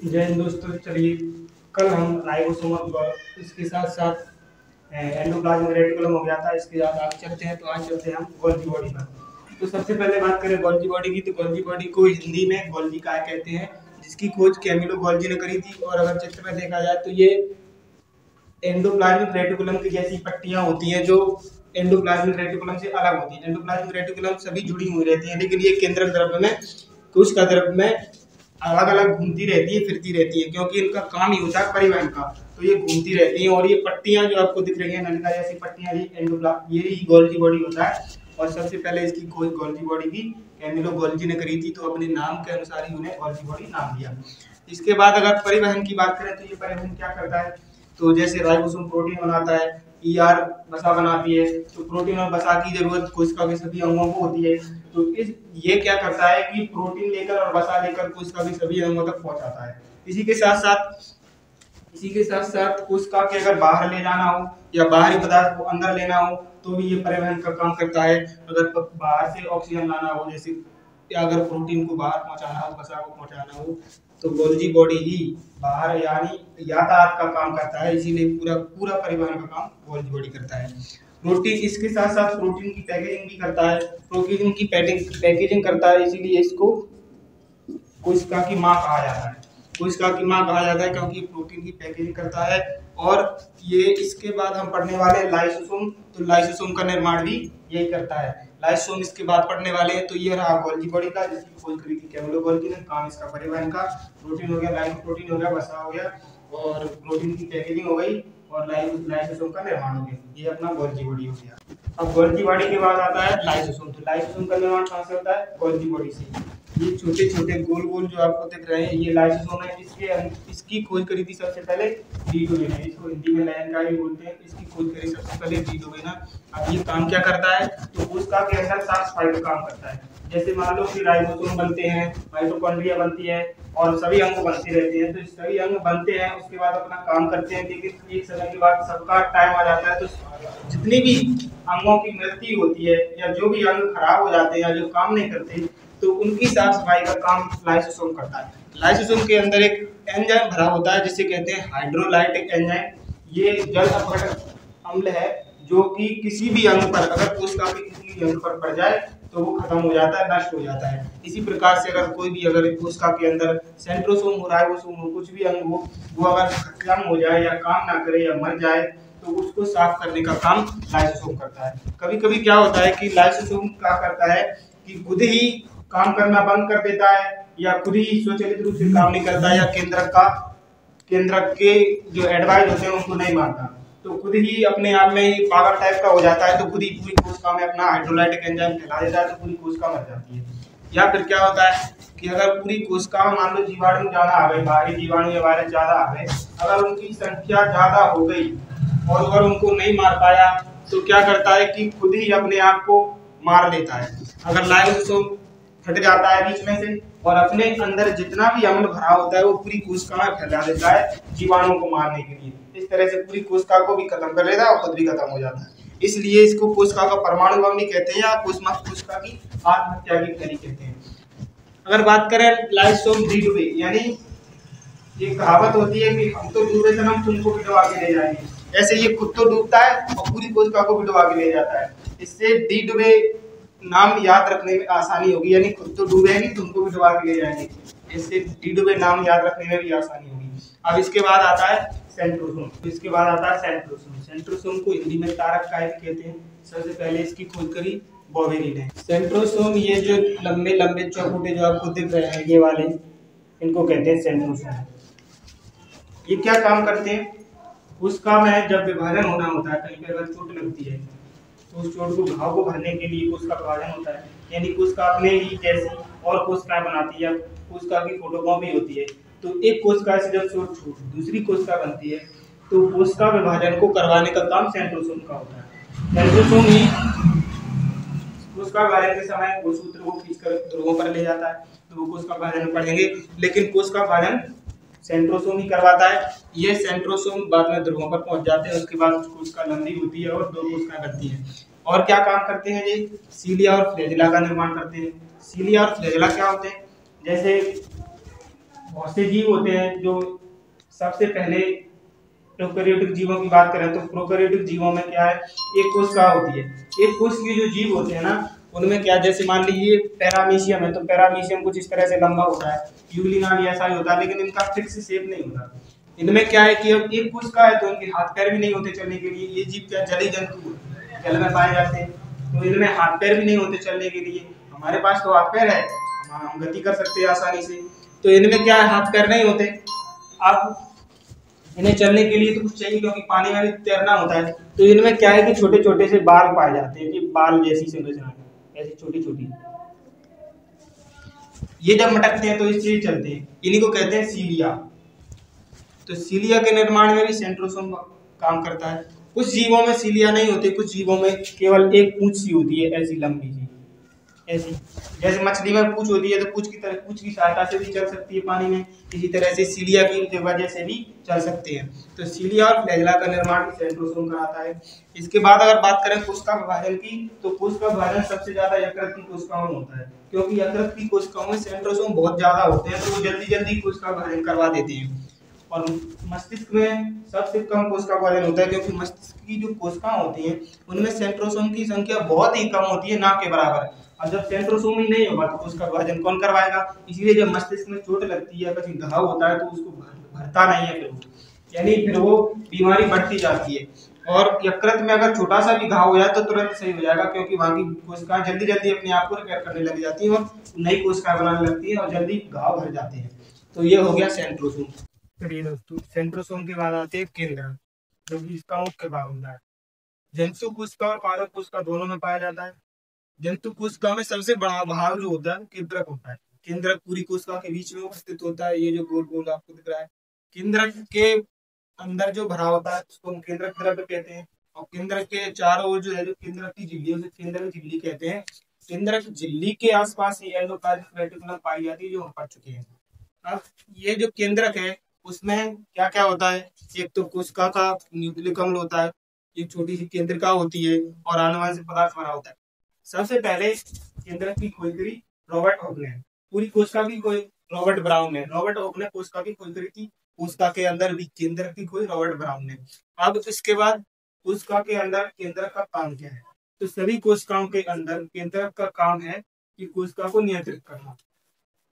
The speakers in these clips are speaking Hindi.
जय हिंद दोस्तों। चलिए, कल हम राइबोसोम और इसके साथ साथ एंडोप्लाज्मिक रेटिकुलम हो गया था। इसके बाद आगे चलते हैं, तो आज चलते हैं हम गोल्गी बॉडी पर। तो सबसे पहले बात करें गोल्गी बॉडी की, तो गोल्गी बॉडी को हिंदी में गोल्गी काय कहते हैं, जिसकी खोज कैमिलो गोल्गी ने करी थी। और अगर चित्र में देखा जाए तो ये एंडोप्लाज्मिक रेटिकुलम की जैसी पट्टियां होती हैं, जो एंडोप्लाज्मिक रेटिकुलम से अलग होती हैं। एंडोप्लाज्मिक रेटिकुलम सभी जुड़ी हुई रहती हैं, लेकिन ये केंद्रक द्रव्य में, कोशिका का द्रव्य में अलग अलग घूमती रहती है, फिरती रहती है, क्योंकि इनका काम ही होता है परिवहन का। तो ये घूमती रहती हैं, और ये पट्टियां जो आपको दिख रही हैं नलिका जैसी पट्टियां, ये ही गोल्गी बॉडी होता है। और सबसे पहले इसकी खोज गोल्गी बॉडी की कैमिलो गोल्गी ने करी थी, तो अपने नाम के अनुसार ही उन्हें गोल्गी बॉडी नाम दिया। इसके बाद अगर परिवहन की बात करें, तो ये परिवहन क्या करता है, तो जैसे राइबोसोम प्रोटीन बनाता है, ईआर वसा बनाती है, तो प्रोटीन और वसा की जरूरत कोशिका के सभी अंगों को होती है। तो इस ये क्या करता है कि प्रोटीन लेकर और वसा लेकर कोशिका के सभी अंगों तक पहुंचाता है। इसी के साथ साथ कोशिका के अगर बाहर ले जाना हो या बाहरी पदार्थ को अंदर लेना हो, तो भी ये परिवहन का काम करता है। अगर बाहर से ऑक्सीजन लाना हो, जैसे या अगर प्रोटीन को बाहर पहुंचाना हो, वसा को पहुंचाना हो, तो गोल्गी बॉडी ही बाहर यानी यातायात का काम करता है। इसीलिए पूरा पूरा परिवहन का काम गोल्गी बॉडी करता है। प्रोटीन इसके साथ साथ प्रोटीन की पैकेजिंग भी करता है, प्रोटीन की पैकेजिंग करता है। इसीलिए इसको कोशिका की मां कहा जाता है। कोशिका की मां कहा जाता है क्योंकि प्रोटीन की पैकेजिंग करता है। और ये इसके बाद हम पढ़ने वाले लाइसोसोम, तो लाइसोसोम का निर्माण भी यही करता है। लाइसोसोम इसके बाद पढ़ने वाले हैं। तो ये रहा गोल्गी बॉडी का, जिसकी खोज करी थी कैमिलो गोल्गी ने। काम इसका परिवहन का, प्रोटीन हो गया, लाइकोप्रोटीन हो गया, वसा हो गया, और प्रोटीन की पैकेजिंग हो गई, और लाइसोसोम का निर्माण हो गया। ये अपना गोल्गी बॉडी हो गया। अब गोल्गी बॉडी के बाद आता है लाइसोसोम। तो लाइसोसोम का निर्माण कहाँ से होता है? गोल्गी बॉडी से। ये छोटे छोटे गोल गोल जो आपको दिख रहे हैं, ये लाइसोसोम है। इसकी खोज करी थी सबसे पहले डी डुवे ने। इसको हिंदी में लैंकाई बोलते हैं। इसकी खोज करी सबसे पहले डी डुवे ने। अब ये काम क्या करता है, तो कोशिका के अंदर साफ सफाई का काम करता है। जैसे मान लो कि राइबोसोम बनते हैं, माइटोकॉन्ड्रिया बनती है, और सभी अंग बनते रहते हैं। तो सभी अंग बनते हैं, उसके बाद अपना काम करते हैं, लेकिन एक समय के बाद सबका टाइम आ जाता है। तो जितनी भी अंगों की मृत्यु होती है, या जो भी अंग खराब हो जाते हैं या जो काम नहीं करते, तो उनकी साफ सफाई का काम लाइसोसोम करता है। लाइसोसोम के अंदर एक एंजाइम भरा होता है, जिसे कहते हैं हाइड्रोलाइटिक एंजाइम। ये जल अपघटक अम्ल है, जो कि किसी भी अंग पर, अगर कोशिका के किसी भी अंग पर पड़ जाए, तो वो खत्म हो जाता है, नष्ट हो जाता है। इसी प्रकार से अगर कोई भी, अगर कोशिका के अंदर सेंट्रोसोम हो, राइबोसोम हो, कुछ भी अंग हो, वो अगर खत्म हो जाए या काम ना करे या मर जाए, तो उसको साफ करने का काम लाइसोसोम करता है। कभी कभी क्या होता है कि लाइसोसोम क्या करता है कि खुद ही काम करना बंद कर देता है, या खुद ही स्वचालित रूप से काम नहीं करता है, या केंद्रक के जो एडवाइस होते हैं उनको नहीं मानता, तो खुद ही अपने आप में ही पागल टाइप का हो जाता है। तो खुद ही पूरी कोशिका में अपना हाइड्रोलाइटिक एंजाइम फैला देता है, तो पूरी कोशिका मर जाती है। या फिर क्या होता है कि अगर पूरी कोशिका में मान लो जीवाणु ज्यादा आ गए, बाहरी जीवाणु या वायरस ज्यादा आ गए, अगर उनकी संख्या ज्यादा हो गई और अगर उनको नहीं मार पाया, तो क्या करता है कि खुद ही अपने आप को मार लेता है। अगर लाइसोसोम फट जाता है बीच में से, और अपने अंदर जितना भी अम्ल भरा होता है वो पूरी कोशिका में फैला देता है जीवाणुओं को मारने के लिए। इस तरह से पूरी कोशिका को भी खत्म कर लेता है और खुद भी खत्म हो जाता है। इसलिए इसको कोशिका का परमाणु बम भी कहते हैं, या कोशिका की आत्महत्या की खैरी कहते हैं। अगर बात करें लाइसोसोम डी डुबे, यानी एक कहावत होती है कि हम तो डूबे सनम तुमको भी डुबा के ले जाएंगे। ऐसे ये खुद तो डूबता है और पूरी कोशिका को भी डुबा के ले जाता है। इससे डी डुबे नाम याद रखने में आसानी होगी, यानी खुद तो डूबेगी तुमको भी डुबा के ले जाएंगे। इससे डी डुबे नाम याद रखने में भी आसानी होगी। अब इसके बाद आता है सेंट्रोसोम। सेंट्रोसोम को हिंदी में तारक काय कहते हैं। सबसे पहले इसकी खोज करी बॉवेरी ने। सेंट्रोसोम, ये जो लंबे लंबे चौकुटे जो आपको दिख रहे हैं, ये वाले, इनको कहते हैं सेंट्रोसोम। ये क्या काम करते हैं? कोशिका में जब विभाजन होना होता है, कहीं पे अगर चोट लगती है, तो उस चोट को, घाव को भरने के लिए कोशिका विभाजन होता है। यानी कोशिका अपने ही जैसी और कोशिकाएं बनाती है, कोशिका की फोटोकॉपी होती है। तो एक कोशिका से जब चोट दूसरी कोशिका बनती है, तो कोशिका विभाजन को करवाने का काम सेंट्रोसोम का होता है। सेंट्रोसोम ही कोशिका विभाजन के समय वो सूत्र को खींचकर ध्रुवों पर ले जाता है, तो वो कोशिका विभाजन में पढ़ेंगे। लेकिन कोशिका विभाजन सेंट्रोसोम ही करवाता है। ये सेंट्रोसोम बाद में ध्रुवों पर पहुंच जाते हैं। उसके बाद कोशिका लंबी होती है और दो कोशिकाएं बनती हैं। और क्या काम करते हैं ये? सीलिया और फ्लैजेला का निर्माण करते हैं। सीलिया और फ्लैजेला क्या होते हैं? जैसे बहुत से जीव होते हैं जो सबसे पहले प्रोकैरियोटिक जीवों की बात करें तो प्रोकैरियोटिक जीवों में क्या है, एक कोशिका होती है। एक कोश के जो जीव होते हैं ना, उनमें क्या, जैसे मान लीजिए पैरामीशियम है, तो पैरामीशियम कुछ इस तरह से लंबा होता है, यूग्लिना भी ऐसा ही होता है, लेकिन इनका फिक्स शेप नहीं होता। इनमें क्या है कि अब एक कोशिका है तो उनके हाथ पैर भी नहीं होते चलने के लिए। ये जीव क्या, जलीय जंतु जल में पाए जाते हैं, तो इनमें हाथ पैर भी नहीं होते चलने के लिए। हमारे पास तो हाथ पैर है, हम गति कर सकते हैं आसानी से, तो इनमें क्या है, हाथ पैर नहीं होते। अब इन्हें चलने के लिए तो कुछ चाहिए, क्योंकि पानी में भी तैरना होता है, तो इनमें क्या है कि छोटे छोटे से बाल पाए जाते हैं, कि बाल जैसी संरचना है, ऐसी छोटी छोटी। ये जब मटकते हैं तो इससे चलते हैं, इन्हीं को कहते हैं सीलिया। तो सीलिया के निर्माण में भी सेंट्रोसोम काम करता है। कुछ जीवों में सीलिया नहीं होती, कुछ जीवों में केवल एक पूंछ सी होती है, ऐसी लंबी सी, ऐसी। जैसे मछली में पूंछ होती है तो पूंछ की तरह, पूंछ की सहायता से भी चल सकती है पानी में, इसी तरह से सीलिया की वजह से भी चल सकते हैं। तो सीलिया और फ्लैजेला का निर्माण भी सेंट्रोसोम कराता है। इसके बाद अगर बात करें कोशिका विभाजन की, तो कोशिका विभाजन सबसे ज्यादा यकृत की कोशिकाओं में होता है, क्योंकि यकृत की कोशिकाओं में सेंट्रोसोम बहुत ज्यादा होते हैं, तो वो जल्दी जल्दी कोशिका विभाजन करवा देते हैं। और मस्तिष्क में सबसे कम कोशिका विभाजन होता है, क्योंकि मस्तिष्क की जो कोशिकाएं होती हैं उनमें सेंट्रोसोम की संख्या बहुत ही कम होती है, ना के बराबर। और जब सेंट्रोसोम ही नहीं होगा तो कोशिका विभाजन कौन करवाएगा। इसीलिए जब मस्तिष्क में चोट लगती है या कहीं घाव होता है तो उसको भरता नहीं है, फिर वो यानी फिर वो बीमारी बढ़ती जाती है। और यकृत में अगर छोटा सा भी घाव हो जाए तो तुरंत सही हो जाएगा, क्योंकि वहां की कोशिकाएं जल्दी जल्दी अपने आप को रिपेयर करने लग जाती हैं और नई कोशिकाएं बनाने लगती है और जल्दी घाव भर जाते हैं। तो ये हो गया सेंट्रोसोम। चलिए दोस्तों, सेंट्रोसोम के बाद आते हैं केंद्रक, जो कि इसका मुख्य भाग होता है। जंतु कोशिका और पादप कोशिका दोनों में पाया जाता है। जंतु कोशिका में सबसे बड़ा भाग जो होता है केंद्रक होता है। केंद्रक पूरी कोशिका के बीच में उपस्थित होता है, ये जो गोल गोल आपको दिख रहा है। केंद्रक के अंदर जो भरा होता है उसको हम केंद्रक द्रव्य कहते हैं। और केंद्रक के चारों ओर जो है, जो केंद्रक की झिल्ली है उसे केंद्रक झिल्ली कहते हैं। केंद्रक झिल्ली के आसपास ही एंडोप्लाज्मिक रेटिकुलम पाई जाती है, जो हम पढ़ चुके हैं। अब ये जो केंद्रक है उसमें क्या क्या होता है, एक तो कोशिका का न्यूक्लियस अम्ल होता है, एक छोटी सी केंद्रिका होती है और आनुवंशिक पदार्थ भरा होता है। सबसे पहले केंद्रक की खोज करी रॉबर्ट हॉक ने। पूरी कोशिका की खोज रॉबर्ट ब्राउन ने, रॉबर्ट हॉक ने कोशिका की खोज करी थी। कोशिका के अंदर भी केंद्रक की खोज रॉबर्ट ब्राउन ने। अब इसके बाद कोशिका के अंदर केंद्रक का काम क्या है, तो सभी कोशिकाओं के अंदर केंद्रक का काम है कि कोशिका को नियंत्रित करना।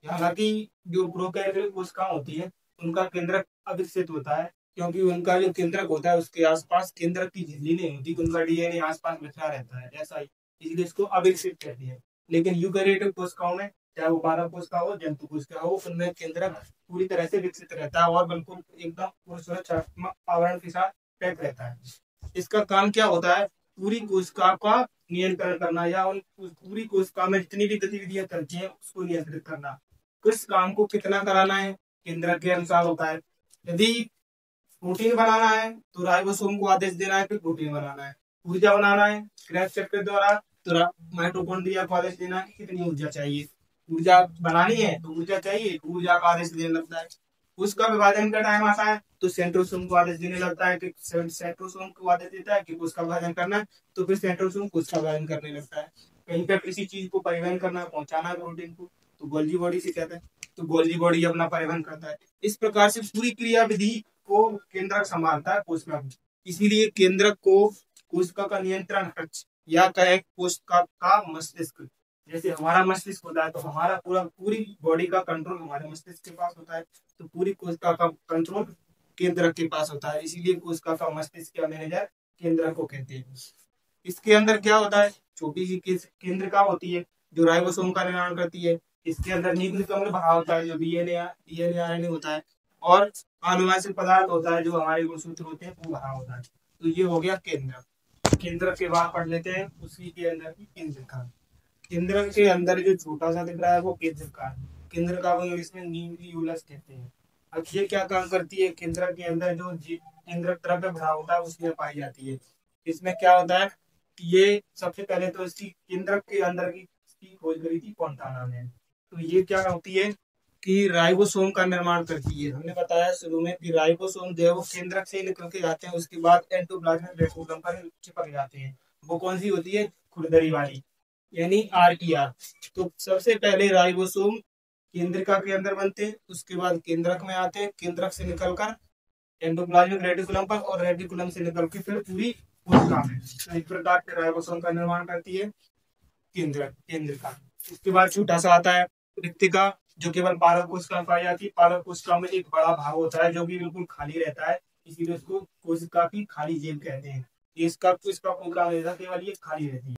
हालांकि जो प्रोकैरियोटिक कोशिकाएं होती है उनका केंद्रक अविकसित होता है, क्योंकि उनका जो केंद्रक होता है उसके आसपास केंद्रक की झिल्ली नहीं होती, उनका डीएनए आसपास बिखरा रहता है ऐसा ही, इसलिए इसको अविकसित कहते हैं। लेकिन यूकैरियोटिक कोशिकाओं में, चाहे वो पादप कोशिका हो जंतु कोशिका हो, उनमें केंद्रक पूरी तरह से विकसित रहता है और बिल्कुल एकदम सुरक्षात्मक आवरण के साथ पैक रहता है। इसका काम क्या होता है, पूरी कोशिका का नियंत्रण करना, या उन पूरी कोशिका में जितनी भी गतिविधियां चलती हैं उसको नियंत्रित करना। किस काम को कितना कराना है केंद्रक के अनुसार होता है। यदि प्रोटीन बनाना है तो राइबोसोम को आदेश देना है कि प्रोटीन बनाना है। ऊर्जा बनाना है क्रेब्स चक्र द्वारा तो माइटोकॉन्ड्रिया को आदेश देना है कि कितनी ऊर्जा चाहिए। ऊर्जा बनानी है तो ऊर्जा चाहिए, ऊर्जा का आदेश देने लगता है। उसका विभाजन का टाइम आता है तो सेंट्रोसोम को आदेश देने लगता है कि सेंट्रोसोम को आदेश देता है कि उसका विभाजन करना है, तो फिर सेंट्रोसोम को उसका विभाजन करने लगता है। कहीं पर किसी चीज को परिवहन करना है, पहुंचाना है प्रोटीन को, तो गोल्जी बॉडी से कहते हैं, तो गोल्जी बॉडी अपना परिवहन करता है। इस प्रकार से पूरी क्रिया विधि को केंद्रक संभालता है कोशिका को। इसीलिए केंद्रक को कोशिका का नियंत्रण कक्ष या कहे कोशिका का मस्तिष्क, जैसे हमारा मस्तिष्क होता है तो हमारा पूरी बॉडी का कंट्रोल हमारे मस्तिष्क के पास होता है, तो पूरी कोशिका का कंट्रोल केंद्रक के पास होता है। इसीलिए कोशिका का मस्तिष्क या मैनेजर केंद्रक को कहते हैं। इसके अंदर क्या होता है, छोटी सी केंद्रिका होती है जो राइबोसोम का निर्माण करती है। इसके अंदर न्यूक्लियस अम्ल भरा होता है जो डीएनए आरएनए होता है, और आनुवंशिक पदार्थ होता है जो हमारे गुणसूत्र होते हैं वो भरा होता है। तो ये हो गया केंद्रक। केंद्रक के बाद पढ़ लेते हैं उसी के अंदर की केंद्रिका। केंद्रक के अंदर जो छोटा सा दिख रहा है वो केंद्रिका है। केंद्रिका को इंग्लिश में न्यूक्लियोलस कहते हैं। अब ये क्या काम करती है, केंद्रक के अंदर जो केंद्रक द्रव्य भरा होता है उसमें पाई जाती है। इसमें क्या होता है कि ये सबसे पहले तो इसकी केंद्रक के अंदर की इसकी खोज करी थी फोंटाना ने। तो ये क्या होती है कि राइबोसोम का निर्माण करती है। हमने बताया शुरू में कि राइबोसोम जो है वो केंद्रक से निकल के जाते हैं, उसके बाद एंडोप्लाज्मिक रेटिकुलम पर चिपक जाते हैं। वो कौन सी होती है, खुरदरी वाली, यानी आरटीआर। तो सबसे पहले राइबोसोम केंद्रिका के अंदर बनते हैं, उसके बाद केंद्रक में आते हैं, केंद्रक से निकलकर एंडोप्लाज्मिक रेटिकुलम पर, और रेटिकुलम से निकल के फिर पूरी कोशिका में इस प्रकार के राइबोसोम का निर्माण करती है केंद्रिका। उसके बाद छोटा सा आता है रिक्तिका, जो केवल पालक कोशिका में पाई जाती है। पालक कोशिका में एक बड़ा भाग होता है जो कि बिल्कुल खाली रहता है, इसीलिए उसको कोशिका की खाली जेल कहते हैं। इसका प्रोग्राम केवल ये खाली रहती है।